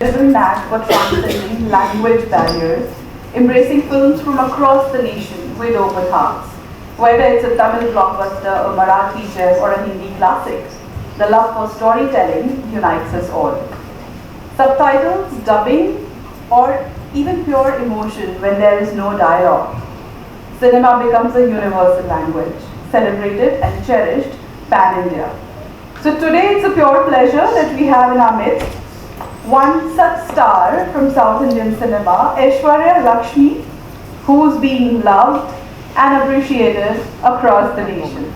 Isn't that for transcending language barriers, embracing films from across the nation with open hearts? Whether it's a Tamil blockbuster, a Marathi gem, or a Hindi classic, the love for storytelling unites us all. Subtitles, dubbing, or even pure emotion when there is no dialogue. Cinema becomes a universal language, celebrated and cherished pan-India. So today it's a pure pleasure that we have in our midst one such star from South Indian cinema, Aishwarya Lekshmi, who's being loved and appreciated across the nation.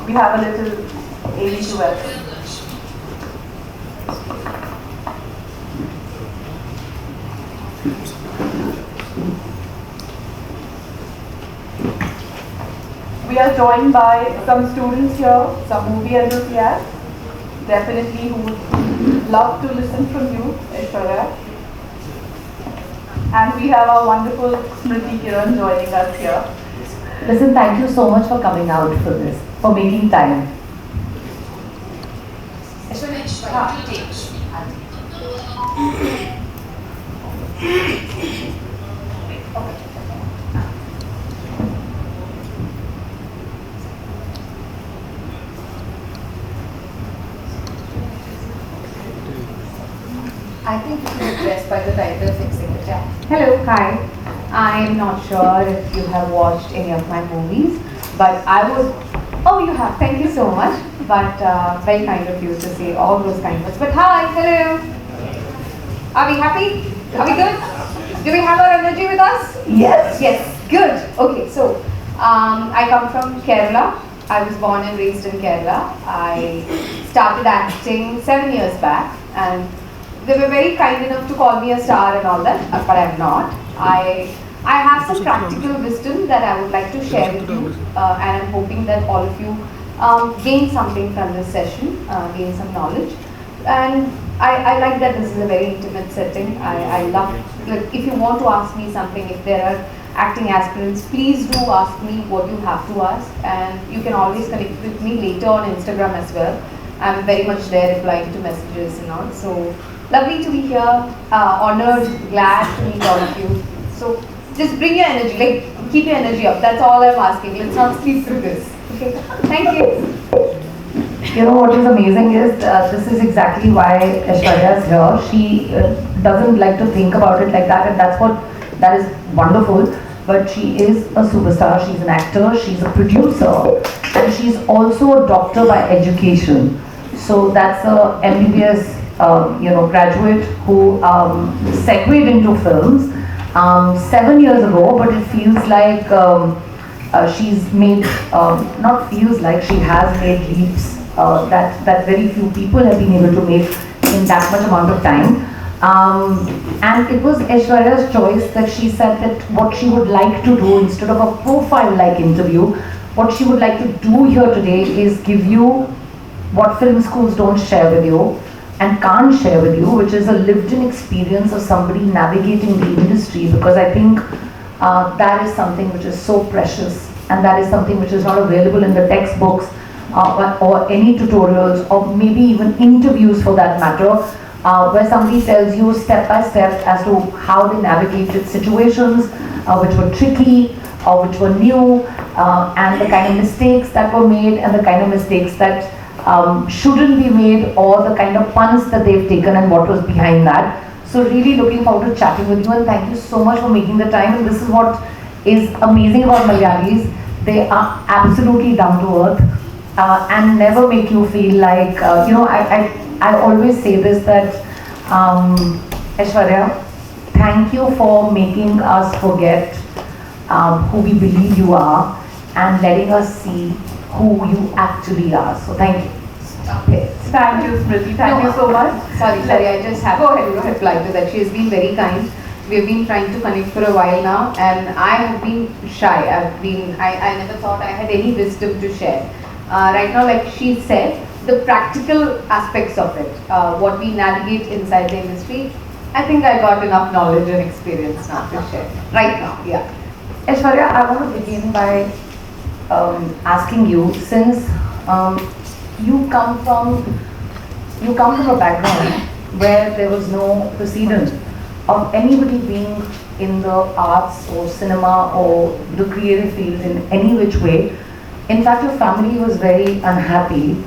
We have a little Amy to welcome. We are joined by some students here, some movie enthusiasts, definitely who would love to listen from you, Aishwarya. And we have our wonderful Smriti Kiran joining us here. Listen, thank you so much for coming out for this, for making time. I think you can address by the title Fixing the Chat. Hello, hi. I am not sure if you have watched any of my movies, but I would. Oh, you have. Thank you so much. But very kind of you to say all those kind words. But hi, hello. Are we happy? Are we good? Do we have our energy with us? Yes. Yes. Good. Okay. So I come from Kerala. I was born and raised in Kerala. I started acting 7 years back, and they were very kind enough to call me a star and all that, but I'm not. I have some practical wisdom that I would like to share with you, and I'm hoping that all of you gain something from this session, gain some knowledge. And I like that this is a very intimate setting. I love, like, if you want to ask me something, if there are acting aspirants, please do ask me what you have to ask, and you can always connect with me later on Instagram as well. I'm very much there replying to messages and all. So lovely to be here, honored, glad to meet all of you. So just bring your energy, like keep your energy up. That's all I'm asking. Let's not sleep through this. Okay, thank you. You know what is amazing is this is exactly why Aishwarya is here. She doesn't like to think about it like that, and that is wonderful. But she is a superstar. She's an actor. She's a producer, and she's also a doctor by education. So that's a MBBS graduate who segued into films 7 years ago. But it feels like she's made not feels like she has made leaps that very few people have been able to make in that much amount of time. And it was Aishwarya's choice that she said that what she would like to do instead of a profile-like interview, what she would like to do here today is give you what film schools don't share with you and can't share with you, which is a lived-in experience of somebody navigating the industry, because I think that is something which is so precious, and that is something which is not available in the textbooks or any tutorials, or maybe even interviews for that matter, where somebody tells you step by step as to how they navigated situations which were tricky or which were new, and the kind of mistakes that were made and the kind of mistakes that shouldn't be made, or the kind of puns that they've taken and what was behind that. So really looking forward to chatting with you, and thank you so much for making the time. And this is what is amazing about Malayalis. They are absolutely down to earth and never make you feel like, I always say this, that Aishwarya, thank you for making us forget who we believe you are and letting us see who you actually are. So thank you. Okay. Thank you, Smriti. Thank you so much. Sorry, I just have to reply to that. She has been very kind. We have been trying to connect for a while now, and I have been shy. I never thought I had any wisdom to share. Right now, like she said, the practical aspects of it, what we navigate inside the industry, I think I got enough knowledge and experience now to share. Right now, yeah. Aishwarya, I want to begin by asking you, since you come from a background where there was no precedent of anybody being in the arts or cinema or the creative field in any which way. In fact, your family was very unhappy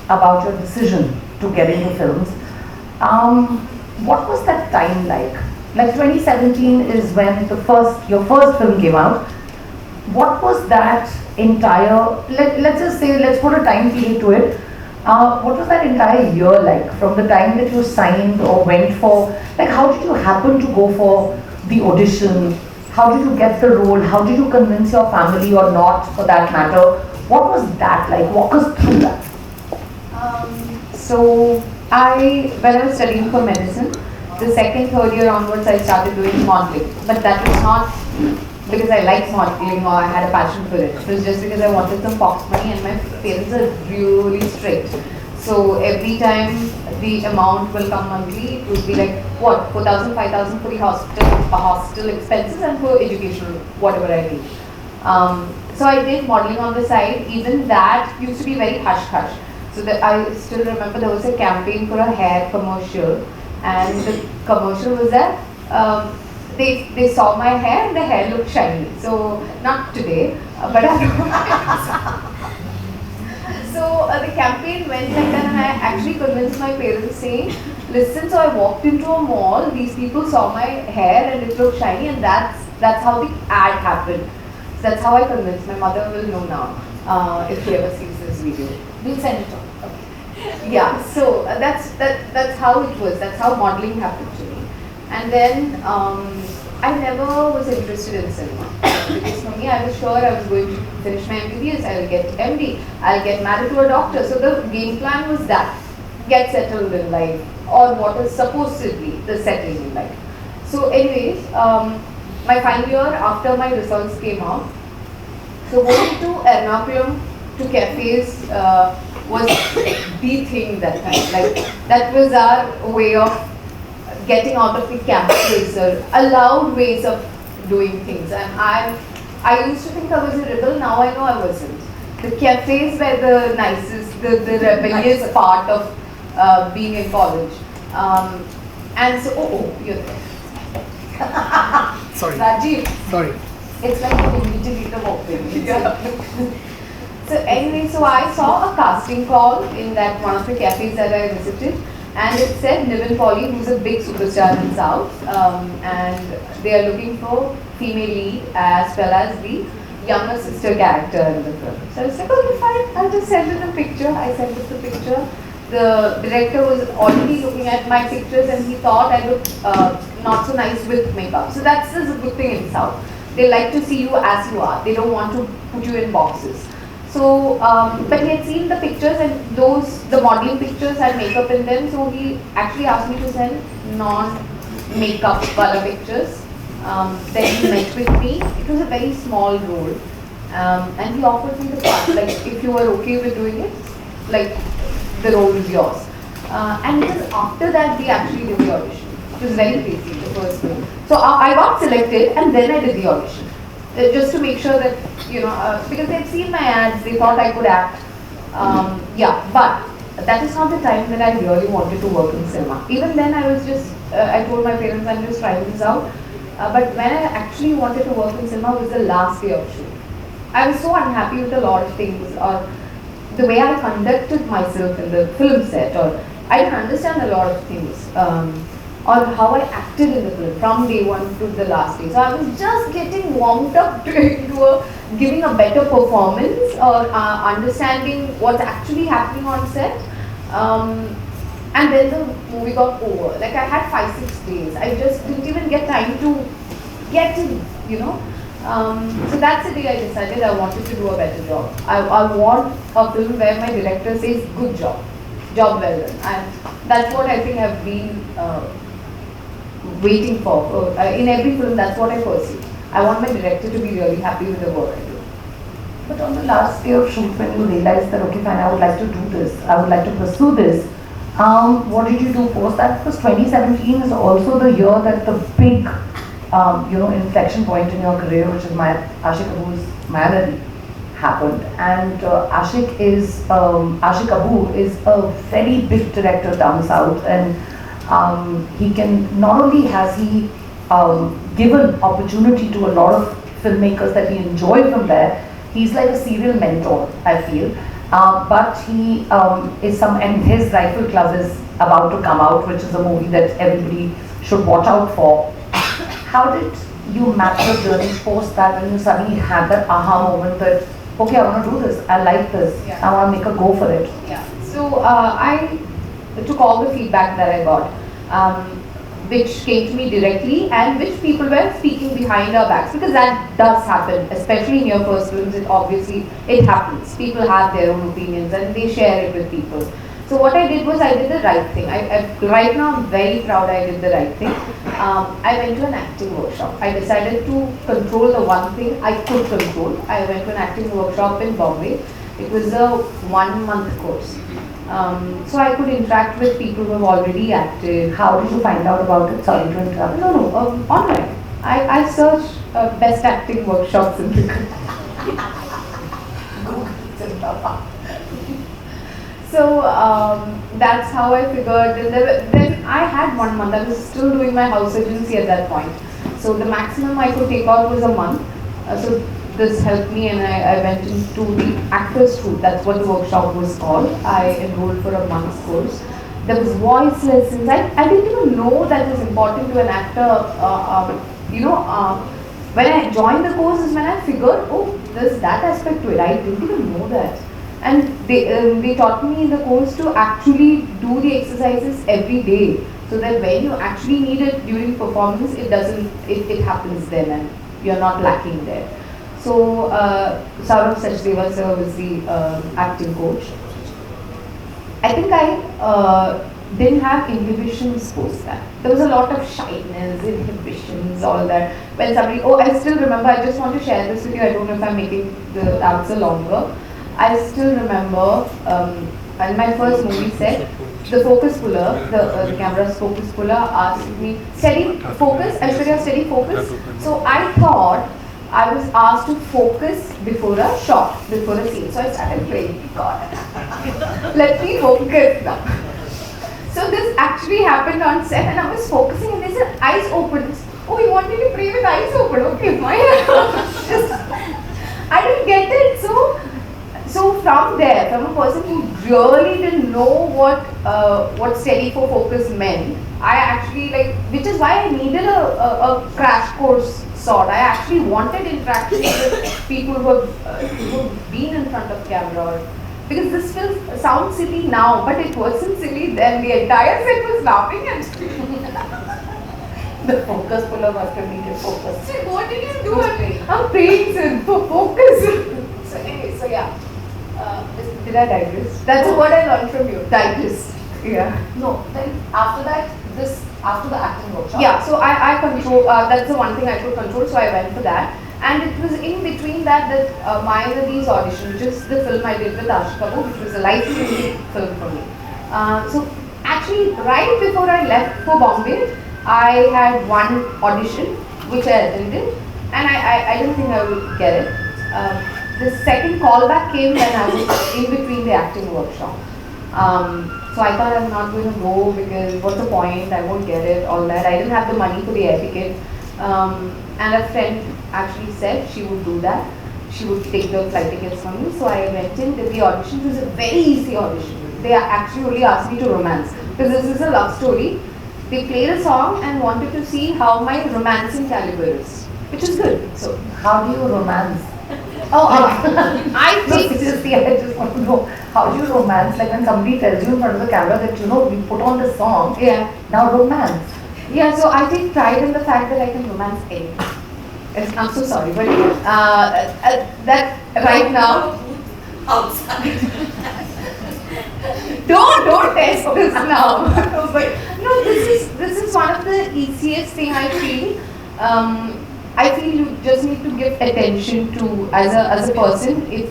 about your decision to get into films. What was that time like? Like 2017 is when your first film came out. What was that entire, let's just say, let's put a time period to it. What was that entire year like, from the time that you signed or went for, like how did you happen to go for the audition? How did you get the role? How did you convince your family or not, for that matter? What was that like? Walk us through that. So when I was studying for medicine, the second, third year onwards, I started doing modeling. But that was not because I liked modeling or I had a passion for it. It was just because I wanted some pocket money, and my parents are really strict. So every time the amount will come monthly, it would be like, what, 4,000, 5,000 for the hostel expenses and for educational, whatever I need. So I did modeling on the side. Even that used to be very hush-hush. So I still remember there was a campaign for a hair commercial, and the commercial was that they saw my hair and the hair looked shiny. So not today, but so the campaign went like that, and I actually convinced my parents, saying, listen, so I walked into a mall, these people saw my hair and it looked shiny, and that's how the ad happened. So that's how I convinced. My mother will know now if she ever sees this video. We'll send it on. Okay. Yeah, so that's how it was. That's how modeling happened to me. And then I never was interested in cinema, because for me, I was sure I was going to finish my MBBS, I will get MD, I'll get married to a doctor. So the game plan was that, get settled in life, or what is supposed to be the settling in life. So anyways, my final year after my results came out, so going to Ernakulam, to cafes was the thing that time. Like that was our way of getting out of the campus, or allowed ways of doing things. And I used to think I was a rebel. Now I know I wasn't. The cafes were the nicest, the rebellious part of being in college. And so, you're there. Sorry. Rajiv. Sorry. It's like an invigilator walking. So anyway, so I saw a casting call in that one of the cafes that I visited, and it said Nivin Pauly, who's a big superstar in South, and they are looking for female lead as well as the younger sister character in the film. So I was like, okay, fine, I'll just send it a picture. I sent it the picture. The director was already looking at my pictures, and he thought I looked not so nice with makeup. So that's a good thing in South. They like to see you as you are. They don't want to put you in boxes. So, but he had seen the pictures, and the modeling pictures had makeup in them. So he actually asked me to send non-makeup color pictures. Then he met with me. It was a very small role, and he offered me the part. Like, if you were okay with doing it, like the role is yours. And it was after that we actually did the audition. It was very crazy, the first one. So I got selected, and then I did the audition. Just to make sure that, because they'd seen my ads, they thought I could act. But that is not the time that I really wanted to work in cinema. Even then I was just, I told my parents I'm just trying this out. But when I actually wanted to work in cinema was the last day of shoot. I was so unhappy with a lot of things, or the way I conducted myself in the film set, or I didn't understand a lot of things. Or how I acted in the film from day one to the last day. So I was just getting warmed up to giving a better performance, or understanding what's actually happening on set. And then the movie got over. Like I had 5-6 days. I just didn't even get time to get in, So that's the day I decided I wanted to do a better job. I want a film where my director says, good job well done. And that's what I think I've been waiting for. In every film, that's what I pursue. I want my director to be really happy with the work I do. But on the last day of shoot, when you realized that, okay, fine, I would like to do this, I would like to pursue this, what did you do post that? Because 2017 is also the year that the big, inflection point in your career, which is Ashiq Kapoor's Mayadari, happened. And Ashik Abu is a very big director down south, and he can, not only has he given opportunity to a lot of filmmakers that we enjoy from there, he's like a serial mentor, I feel. But he and his Rifle Club is about to come out, which is a movie that everybody should watch out for. How did you map the journey post that, when you suddenly had that aha moment that, okay, I want to do this, I like this, I want to make a go for it? Yeah. So I took all the feedback that I got, which came to me directly and which people were speaking behind our backs, because that does happen, especially in your first films. It happens. People have their own opinions and they share it with people. So what I did was I did the right thing. Right now I'm very proud I did the right thing. I went to an acting workshop. I decided to control the one thing I could control. I went to an acting workshop in Bombay. It was a 1-month course. So I could interact with people who have already acted. How did you find out about it? Sorry to interrupt. No, online. I searched best acting workshops in the country. So that's how I figured. And then I had 1 month. I was still doing my house agency at that point. So the maximum I could take out was a month. So this helped me, and I went into the actors route. That's what the workshop was called. I enrolled for a month's course. There was voice lessons. I didn't even know that was important to an actor. When I joined the course is when I figured, oh, there's that aspect to it. I didn't even know that. And they taught me in the course to actually do the exercises every day, so that when you actually need it during performance, it happens then and you're not lacking there. So Saurabh Sachdeva sir was the acting coach. I think I didn't have inhibitions post that. There was a lot of shyness, inhibitions, all that. When somebody, I still remember, I just want to share this with you. I don't know if I'm making the answer longer. I still remember in my first movie set, the focus puller, the camera's focus puller asked me, steady focus, Aishwarya, steady focus. So I thought I was asked to focus before a shot, before a scene. So I started praying, God, let me focus now. So this actually happened on set, and I was focusing, and they said, eyes open. Oh, you want me to pray with eyes open? Okay, fine. I didn't get it. So from there, from a person who really didn't know what steady for focus meant, I actually which is why I needed a crash course sort. I actually wanted interaction with people who have been in front of camera. Because this film sounds silly now, but it wasn't silly then. The entire set was laughing at me. The focus puller must have needed focus. So what did you do? I'm praying, sir, for focus. So anyway, so yeah. Did I digress? That's a word I learned from you. Digress. Yeah. No, then after that, after the acting workshop. Yeah, so I control, that's the one thing I could control, so I went for that. And it was in between that Mayavadi's audition, which is the film I did with Ashik Abu, which was a life-changing film for me. So actually, right before I left for Bombay, I had one audition, which I attended, and I didn't think I would get it. The second callback came when I was in between the acting workshop. So I thought I'm not going to go because what's the point, I won't get it, all that. I didn't have the money for the air ticket. And a friend actually said she would do that. She would take the flight tickets from me. So I went in, did the audition. It was a very easy audition. They actually only asked me to romance, because this is a love story. They played a song and wanted to see how my romancing caliber is, which is good. So how do you romance? I think seriously, I just want to know, how do you romance? Like when somebody tells you in front of the camera that, we put on this song, now romance. Yeah, so I take pride in the fact that I can romance anything. I'm so sorry, but that right now, outside. don't test this now. But no, this is one of the easiest thing I feel. I feel you just need to give attention to, as a person, if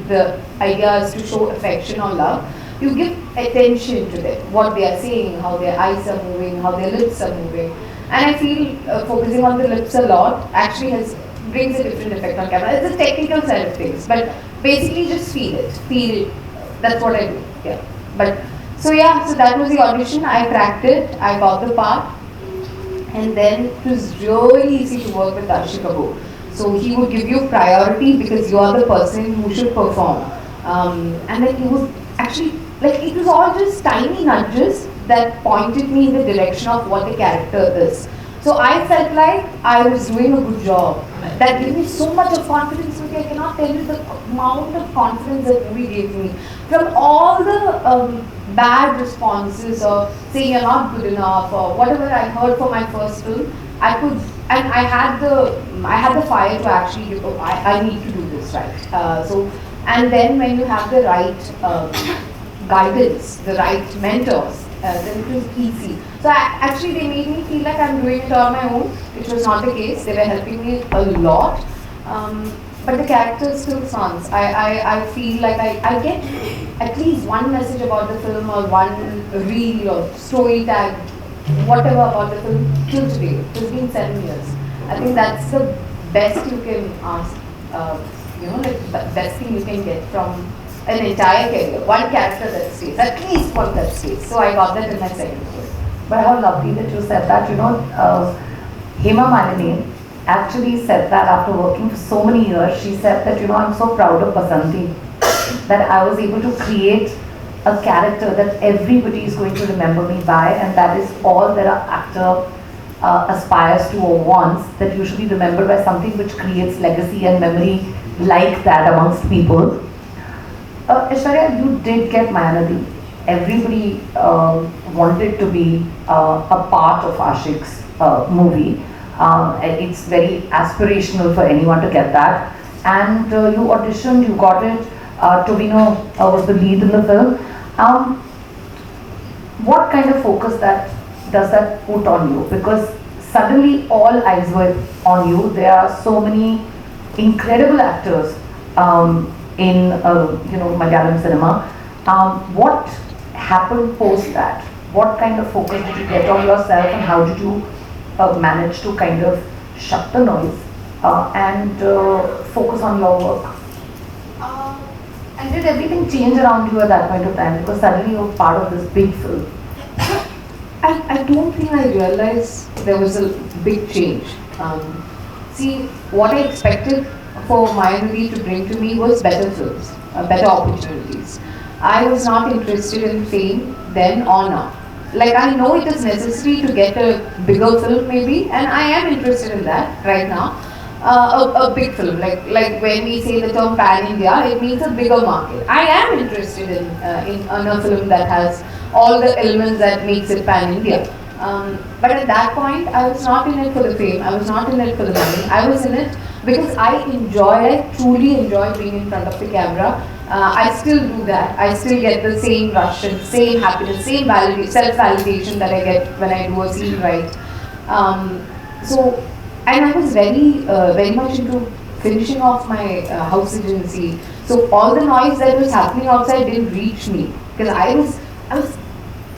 the idea is to show affection or love, you give attention to them, what they are saying, how their eyes are moving, how their lips are moving. And I feel focusing on the lips a lot actually has brings a different effect on camera. It's a technical side of things, but basically just feel it. Feel, that's what I do. Yeah. But so yeah, so that was the audition. I cracked it. I got the part, and then it was really easy to work with Aishwarya Lekshmi. So he would give you priority because you are the person who should perform. And then he would actually, like, it was all just tiny nudges that pointed me in the direction of what the character is. So I felt like I was doing a good job. That gave me so much of confidence. I cannot tell you the amount of confidence that movie gave me. From all the bad responses or saying you're not good enough or whatever I heard for my first film, I could, and I had the fire to actually give, oh, I need to do this right. And then when you have the right guidance, the right mentors, then it was easy. So actually they made me feel like I'm doing it on my own, which was not the case. They were helping me a lot. But the character still stands. I feel like I get at least one message about the film or one reel or story tag, whatever about the film till today. It's been 7 years. I think that's the best you can ask, like the best thing you can get from an entire career. One character that stays, at least one that stays. So I got that in my second film. But how lovely that you said that. Hema Malini actually said that after working for so many years, she said that, I'm so proud of Basanti that I was able to create a character that everybody is going to remember me by, and that is all that an actor aspires to or wants, that you should be remembered by something which creates legacy and memory like that amongst people. Aishwarya, you did get Mayanadi. Everybody wanted to be a part of Ashik's movie. It's very aspirational for anyone to get that. And you auditioned, you got it. Tovino was the lead in the film. What kind of focus does that put on you? Because suddenly all eyes were on you. There are so many incredible actors in Malayalam cinema. What happened post that? What kind of focus did you get on yourself, and how did you manage to kind of shut the noise and focus on your work? And did everything change around you at that point of time? Because suddenly you're part of this big film. I don't think I realized there was a big change. See, what I expected for Mayanadi to bring to me was better films, better opportunities. I was not interested in fame then or now. Like, I know it is necessary to get a bigger film maybe, and I am interested in that right now. A big film, like when we say the term pan-India, it means a bigger market. I am interested in a film that has all the elements that makes it pan-India. But at that point, I was not in it for the fame, I was not in it for the money, I was in it because I truly enjoy being in front of the camera. I still do that. I still get the same rush and same happiness, same self-validation that I get when I do a scene right. And I was very much into finishing off my house agency. So all the noise that was happening outside didn't reach me because I was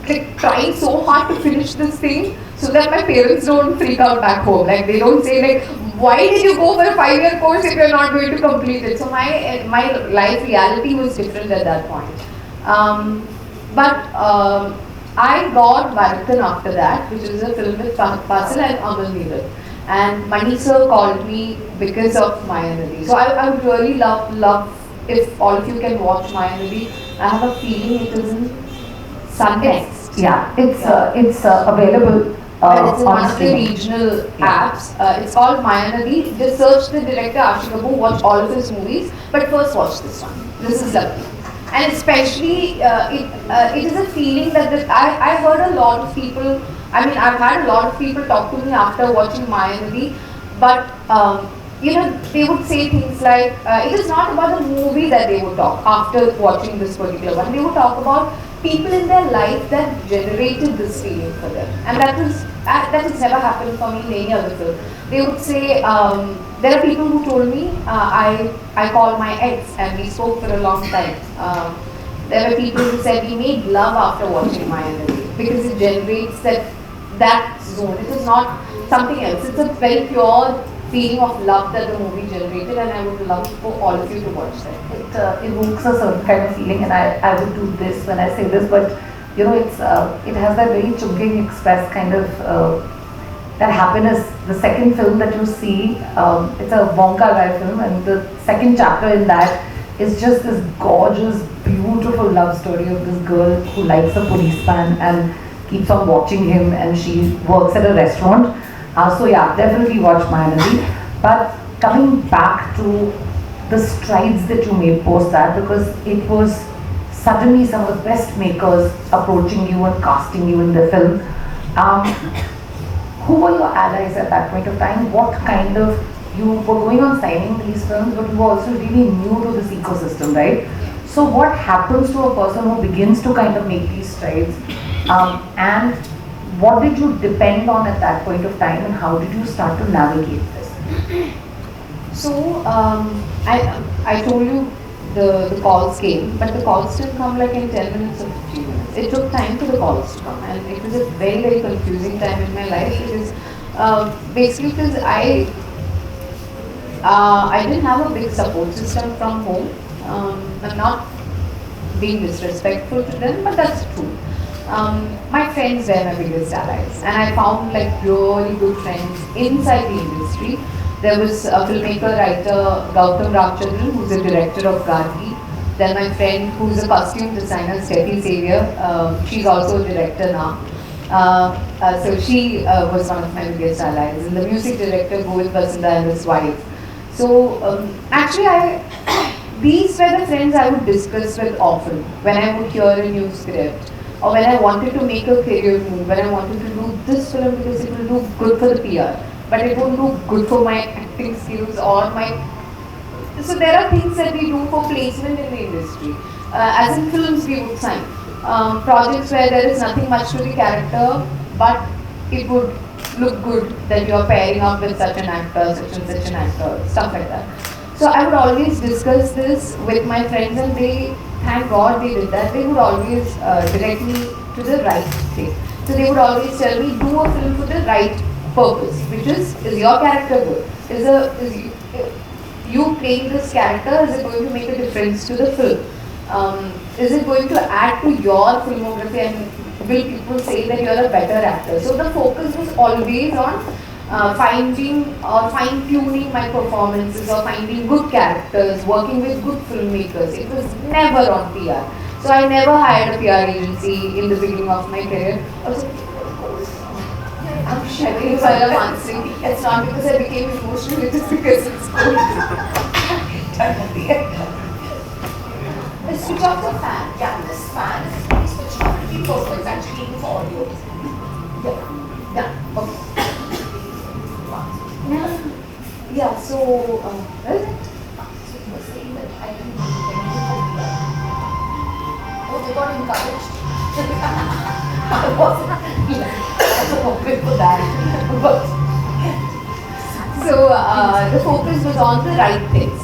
like trying so hard to finish this thing so that my parents don't freak out back home. Like, they don't say like, why did you go for a 5-year course if you're not going to complete it? So my life reality was different at that point. I got Varaktan after that, which is a film with Fasil and Amal Neeral. And Mani sir called me because of Mayanadi. So I would really love if all of you can watch Mayanadi. I have a feeling it is in Suntext. Yeah, it's available. But it's in one of the regional apps. It's called Mayanadi. Just search the director Aishwarya Lekshmi, watch all of his movies, but first watch this one. This is lovely. And especially, it is a feeling that I heard a lot of people, I've had a lot of people talk to me after watching Mayanadi, but they would say things like, it is not about the movie that they would talk after watching this particular one. They would talk about people in their life that generated this feeling for them. And that has never happened for me in any other film. They would say, there are people who told me, I called my ex and we spoke for a long time. There were people who said we made love after watching Mayanadi because it generates that zone. It is not something else. It's a very pure feeling of love that the movie generated, and I would love for all of you to watch that. It evokes a certain kind of feeling, and I would do this when I say this, but you know, it has that very Chungking Express kind of that happiness. The second film that you see, it's a Wonka guy film, and the second chapter in that is just this gorgeous, beautiful love story of this girl who likes a policeman and keeps on watching him, and she works at a restaurant. So yeah, definitely watch Mayanadi. But coming back to the strides that you made post that, because it was suddenly some of the best makers approaching you and casting you in the film. Who were your allies at that point of time? What kind of, you were going on signing these films, but you were also really new to this ecosystem, right? So what happens to a person who begins to kind of make these strides? And what did you depend on at that point of time, and how did you start to navigate this? So I told you the calls came, but the calls didn't come like in 10 minutes or 15 minutes. It took time for the calls to come, and it was a very, very confusing time in my life because basically because I didn't have a big support system from home. I'm not being disrespectful to them, but that's true. My friends were my biggest allies, and I found like really good friends inside the industry. There was a filmmaker, writer, Gautam Ramchandran, who's a director of Gargi. Then my friend, who's a costume designer, Steffi Xavier. She's also a director now. So she was one of my biggest allies. And the music director, Govind Vasudha, and his wife. So actually, these were the friends I would discuss with often when I would hear a new script, or when I wanted to make a career move, when I wanted to do this film because it will do good for the PR. But it won't do good for my acting skills or my... So there are things that we do for placement in the industry. As in films, we would sign projects where there is nothing much to the character, but it would look good that you are pairing up with such an actor, such and such an actor, stuff like that. So I would always discuss this with my friends, and they, thank God they did that. They would always direct me to the right thing. So they would always tell me, do a film for the right purpose, which is your character good? Is you playing this character, is it going to make a difference to the film? Is it going to add to your filmography, and will people say that you are a better actor? So the focus was always on finding or fine-tuning my performances, or finding good characters, working with good filmmakers. It was never on PR. So I never hired a PR agency in the beginning of my career. Also, I'm shivering while I'm answering. It's not because I became emotional, it is because it's cold. Let's switch off the fan. Yeah, this fan is switched off to be perfect. It's actually even for audio. Yeah, okay. Yeah, so, where is it? So you were saying that I didn't do anything for PR. Oh, they got encouraged. I wasn't hoping for that. So the focus was on the right things.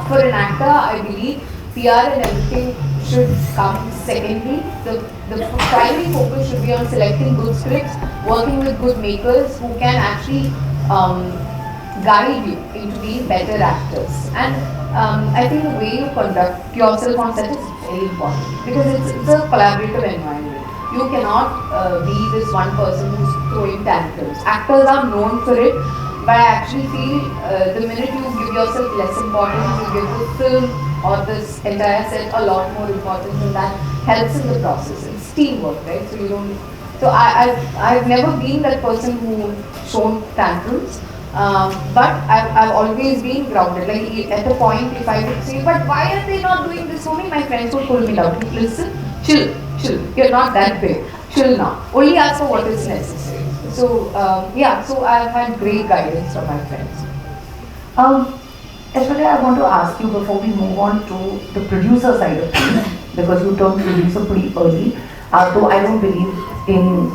For an actor, I believe PR and everything should come secondly. The primary focus should be on selecting good scripts, working with good makers who can actually guide you into being better actors. And I think the way you conduct yourself on set is very important, because it's a collaborative environment. You cannot be this one person who's throwing tantrums. Actors are known for it, but I actually feel the minute you give yourself less importance, you give the film or this entire set a lot more importance, and that helps in the process. It's teamwork, right? So you don't. So I've never been that person who shown tantrums. But I've always been grounded. Like at a point, if I would say, but why are they not doing this for me? My friends would pull me down. Listen, chill. You're not that big. Chill now. Only ask for what is necessary. So yeah. So I've had great guidance from my friends. Aishwarya, I want to ask you before we move on to the producer side of things, because you turned producer pretty early. Though I don't believe in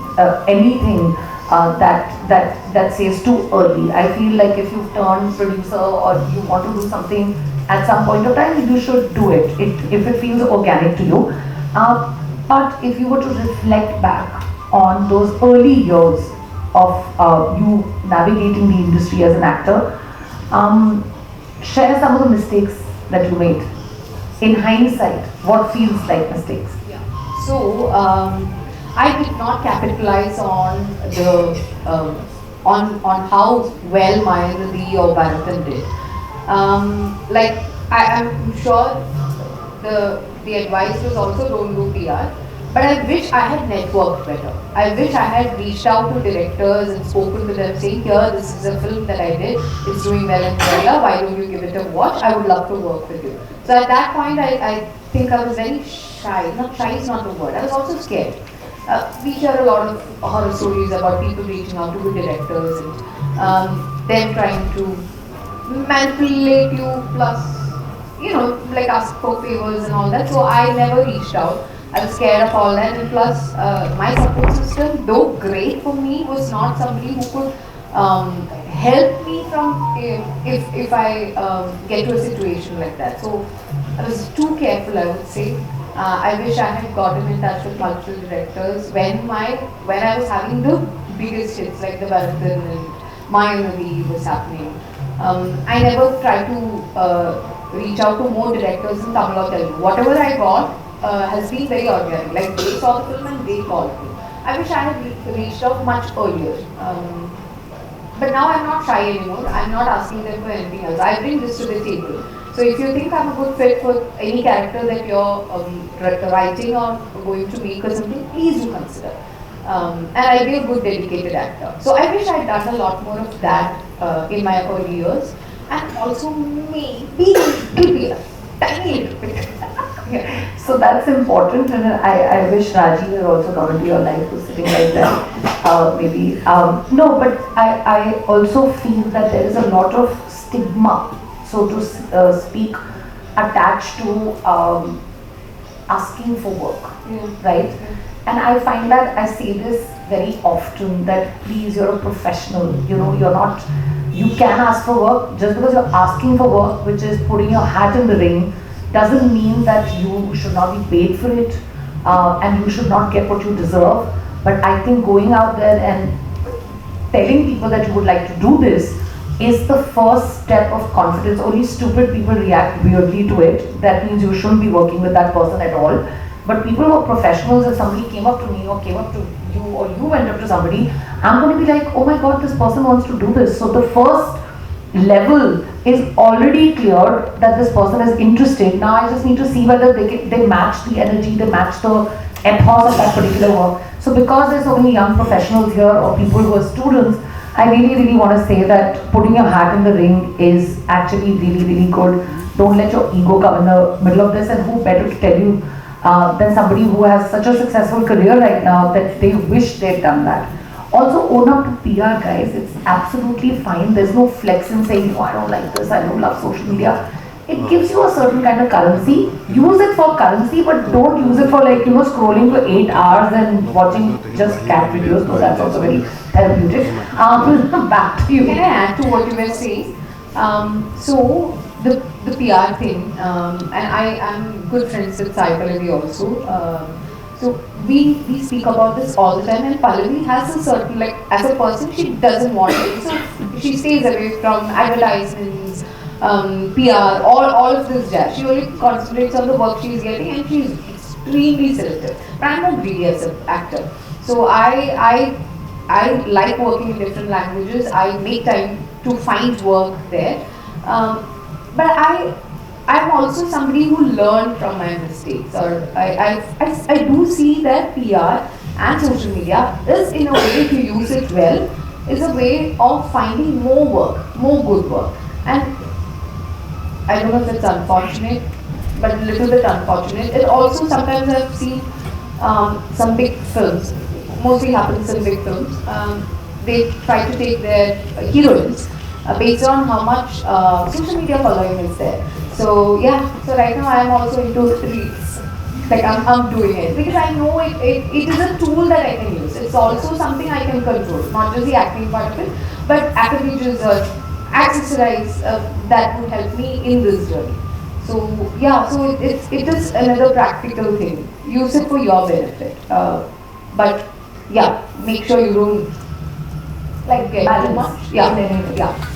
anything that says too early. I feel like if you turn producer or you want to do something at some point of time, you should do it if it feels organic to you. But if you were to reflect back on those early years of you navigating the industry as an actor, Share some of the mistakes that you made. In hindsight, what feels like mistakes? So I did not capitalize on the on how well Mayanadi or Bharatan did. Like I am sure the advice was also don't do PR, but I wish I had networked better. I wish I had reached out to directors and spoken to them saying, here, this is a film that I did, it's doing well in Kerala, why don't you give it a watch? I would love to work with you. So at that point, I think I was very shy. Not shy is not the word, I was also scared. We hear a lot of horror stories about people reaching out to good directors and them trying to manipulate you, plus, like ask for favors and all that. So I never reached out. I was scared of all that, and plus my support system, though great for me, was not somebody who could help me from if I get to a situation like that. So I was too careful, I would say. I wish I had gotten in touch with multiple directors when I was having the biggest hits like the Bharatan and Mayanadi was happening. I never tried to reach out to more directors in Tamil or Telugu. Whatever I got has been very organic. Like they saw the film and they called me. I wish I had reached out much earlier. But now I'm not shy anymore. I'm not asking them for anything else. I bring this to the table. So if you think I'm a good fit for any character that you're writing or going to make or something, please do consider. And I'll be a good dedicated actor. So I wish I'd done a lot more of that in my early years. And also maybe a tiny little bit. Yeah. So that's important, and I wish Raji had also come into your life was sitting like that. Maybe no, but I also feel that there is a lot of stigma, so to speak, attached to asking for work, right? And I find that I say this very often that please, you're a professional. You can ask for work. Just because you're asking for work, which is putting your hat in the ring, doesn't mean that you should not be paid for it and you should not get what you deserve. But I think going out there and telling people that you would like to do this is the first step of confidence. Only stupid people react weirdly to it. That means you shouldn't be working with that person at all. But people who are professionals, if somebody came up to me or came up to you or you went up to somebody, I'm going to be like, oh my god, this person wants to do this. So the first level is already clear that this person is interested. Now I just need to see whether they match the energy, they match the ethos of that particular work. So because there's so many young professionals here or people who are students, I really want to say that putting your hat in the ring is actually really good. Don't let your ego come in the middle of this, and who better to tell you than somebody who has such a successful career right now that they wish they'd done that. Also own up to PR, guys. It's absolutely fine. There's no flex in saying, oh, I don't like this, I don't love social media. It gives you a certain kind of currency. Use it for currency, but don't use it for scrolling for 8 hours and watching just cat videos, though that's also very therapeutic. Back to you. Can I add to what you were saying? So the PR thing, and I am good friends with Sai Pallavi also. So we speak about this all the time, and Pallavi has a certain, as a person, she doesn't want it. So she stays away from advertisements, PR, all of this jazz. She only concentrates on the work she's getting, and she's extremely selective. But I'm not greedy as an actor. So I like working in different languages. I make time to find work there. But I'm also somebody who learned from my mistakes. Or I do see that PR and social media is, in a way, if you use it well, is a way of finding more work, more good work. And I don't know if it's unfortunate, but a little bit unfortunate. It also sometimes I've seen some big films, mostly happens in big films. They try to take their heroines based on how much social media following is there. So yeah, so right now I'm also into reels. I'm doing it because I know it is a tool that I can use. It's also something I can control, not just the acting part of it, but activities or accessorize that would help me in this journey. So yeah, so it is another practical thing. Use it for your benefit, but yeah, make sure you don't get too much. Yeah.